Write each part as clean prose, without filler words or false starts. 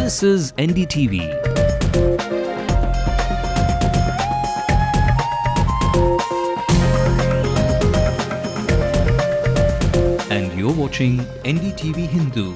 This is NDTV. And you're watching NDTV Hindu.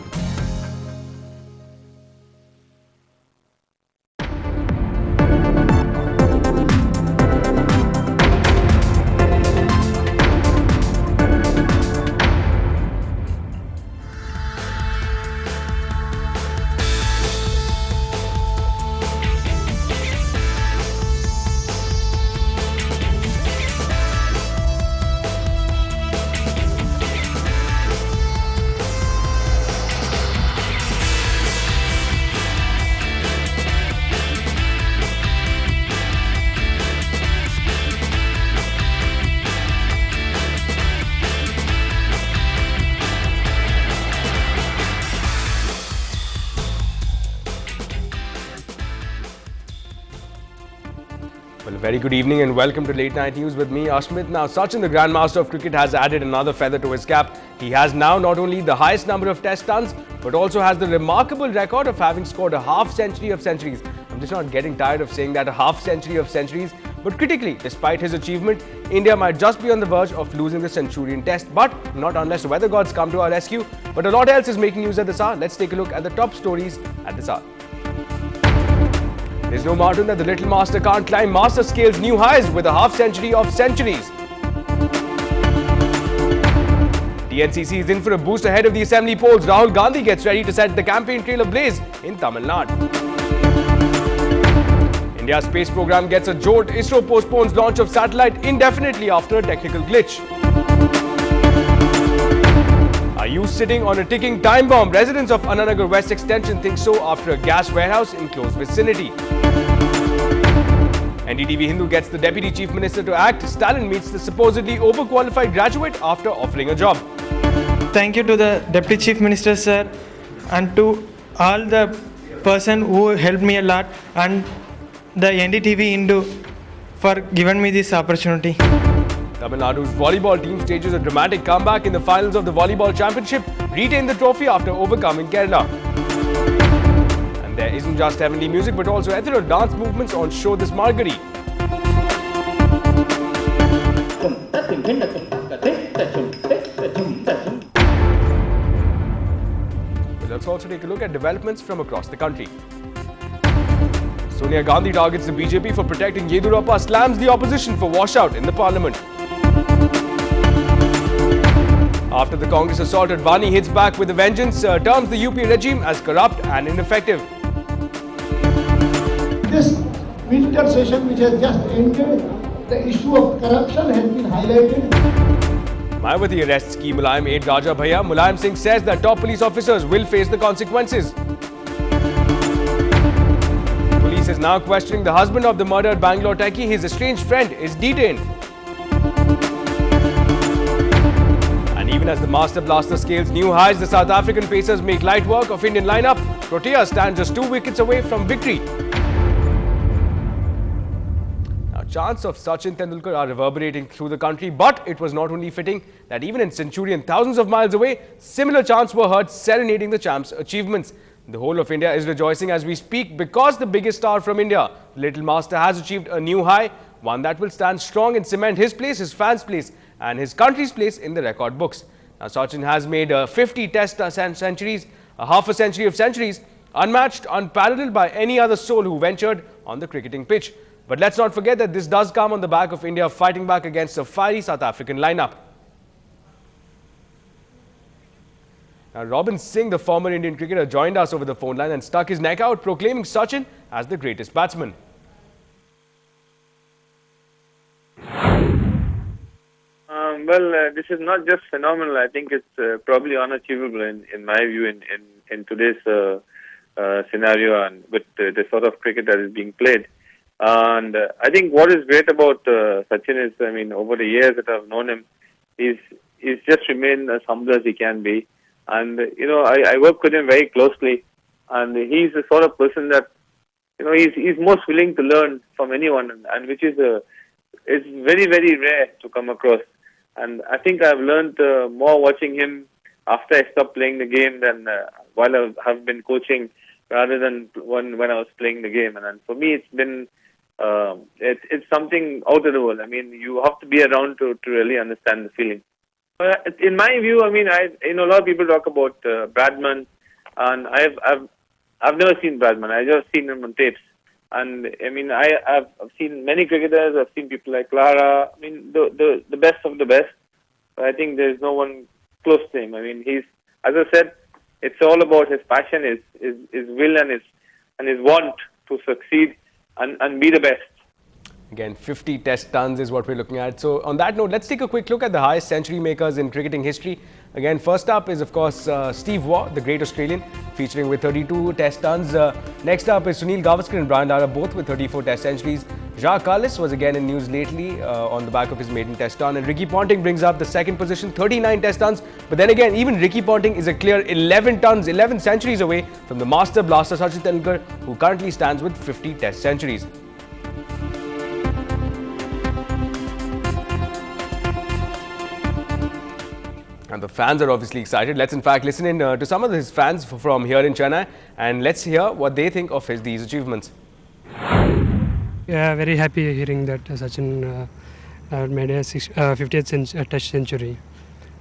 Well, a very good evening and welcome to Late Night News with me, Ashmit. Now, Sachin, the Grandmaster of Cricket, has added another feather to his cap. He has now not only the highest number of test runs, but also has the remarkable record of having scored a half-century of centuries. I'm just not getting tired of saying that, a half-century of centuries. But critically, despite his achievement, India might just be on the verge of losing the Centurion Test. But not unless the weather gods come to our rescue. But a lot else is making news at this hour. Let's take a look at the top stories at this hour. There's no mountain that the little master can't climb. Master scales new highs with a half-century of centuries. TNCC is in for a boost ahead of the assembly polls. Rahul Gandhi gets ready to set the campaign trail ablaze in Tamil Nadu. India's space program gets a jolt. ISRO postpones launch of satellite indefinitely after a technical glitch. Are you sitting on a ticking time bomb? Residents of Ananagar West Extension think so after a gas warehouse in close vicinity. NDTV Hindu gets the Deputy Chief Minister to act. Stalin meets the supposedly overqualified graduate after offering a job. Thank you to the Deputy Chief Minister, sir, and to all the person who helped me a lot, and the NDTV Hindu for giving me this opportunity. Tamil Nadu's volleyball team stages a dramatic comeback in the finals of the volleyball championship, retain the trophy after overcoming Kerala. And there isn't just heavenly music but also ethereal dance movements on show this Margari. But let's also take a look at developments from across the country. Sonia Gandhi targets the BJP for protecting Yedurappa, slams the opposition for washout in the parliament. After the Congress assaulted, Vani hits back with a vengeance, terms the UP regime as corrupt and ineffective. This winter session which has just ended, the issue of corruption has been highlighted. Mayawati arrests Ki Mulayam aide Raja Bhaiya. Mulayam Singh says that top police officers will face the consequences. Police is now questioning the husband of the murdered Bangalore techie. His estranged friend is detained. Even as the Master Blaster scales new highs, the South African Pacers make light work of Indian lineup. Protea stand just 2 wickets away from victory. Now, chants of Sachin Tendulkar are reverberating through the country, but it was not only fitting that even in Centurion, thousands of miles away, similar chants were heard serenading the champ's achievements. The whole of India is rejoicing as we speak because the biggest star from India, the Little Master, has achieved a new high, one that will stand strong and cement his place, his fans' place, and his country's place in the record books. Now, Sachin has made 50 test centuries, a half a century of centuries, unmatched, unparalleled by any other soul who ventured on the cricketing pitch. But let's not forget that this does come on the back of India fighting back against a fiery South African lineup. Now, Robin Singh, the former Indian cricketer, joined us over the phone line and stuck his neck out, proclaiming Sachin as the greatest batsman. This is not just phenomenal. I think it's probably unachievable in my view in today's scenario and with the sort of cricket that is being played. And I think what is great about Sachin is, I mean, over the years that I've known him, he's just remained as humble as he can be. And, you know, I work with him very closely, and he's the sort of person that, you know, he's most willing to learn from anyone, and which is it's very, very rare to come across. And I think I've learned more watching him after I stopped playing the game than while I have been coaching rather than when I was playing the game. And for me, it's been it's something out of the world. I mean, you have to be around to really understand the feeling. In my view, I mean, a lot of people talk about Bradman, and I've never seen Bradman. I just seen him on tapes. And I mean, I've seen many cricketers. I've seen people like Clara. I mean, the best of the best. But I think there's no one close to him. I mean, he's, as I said, it's all about his passion, his will, and his want to succeed and be the best. Again, 50 test tons is what we're looking at. So on that note, let's take a quick look at the highest century makers in cricketing history. Again, first up is, of course, Steve Waugh, the great Australian, featuring with 32 test tons. Next up is Sunil Gavaskar and Brian Lara, both with 34 test centuries. Jacques Kallis was again in news lately on the back of his maiden test ton. And Ricky Ponting brings up the second position, 39 test tons. But then again, even Ricky Ponting is a clear 11 tons, 11 centuries away from the master blaster Sachin Tendulkar, who currently stands with 50 test centuries. And the fans are obviously excited. Let's in fact listen in to some of his fans from here in Chennai, and let's hear what they think of these achievements. Yeah, very happy hearing that Sachin made a 50th test century.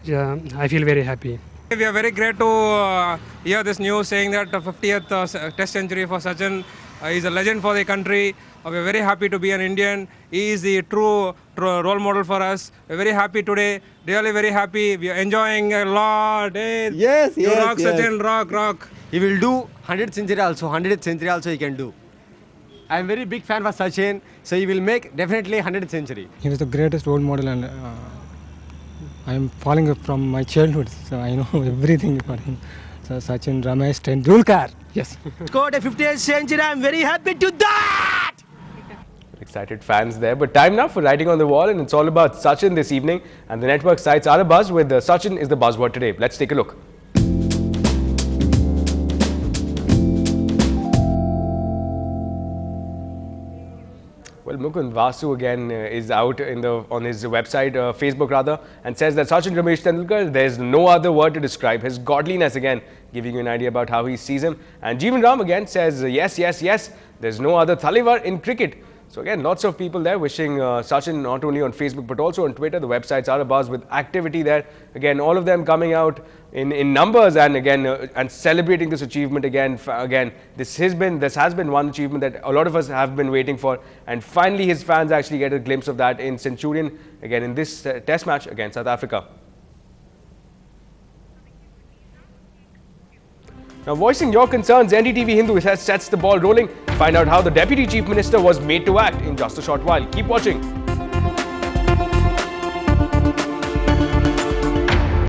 Yeah, I feel very happy. We are very great to hear this news saying that the 50th test century for Sachin. He is a legend for the country. We are very happy to be an Indian. He is the true role model for us. We are very happy today. Really very happy. We are enjoying a lot. Hey, yes, you yes, rock, yes. Sachin, rock. He will do 100th century also. 100th century also he can do. I am very big fan for Sachin. So he will make definitely 100th century. He was the greatest role model, and I am following from my childhood. So I know everything about him. So Sachin, Ramesh, Tendulkar. Yes. Scored a 50th century. I am very happy to that. Excited fans there. But time now for writing on the wall, and it's all about Sachin this evening. And the network sites are abuzz with Sachin is the buzzword today. Let's take a look. Well, Mukund Vasu again is out on his website, Facebook rather, and says that Sachin Ramesh Tendulkar, there's no other word to describe his godliness again, giving you an idea about how he sees him. And Jeevan Ram again says, yes, there's no other Thalivar in cricket. So again, lots of people there wishing Sachin not only on Facebook but also on Twitter. The websites are abuzz with activity there. Again, all of them coming out in numbers and again and celebrating this achievement again. This has been one achievement that a lot of us have been waiting for, and finally his fans actually get a glimpse of that in Centurion again in this test match against South Africa. Now, voicing your concerns, NDTV Hindu sets the ball rolling. Find out how the Deputy Chief Minister was made to act in just a short while. Keep watching.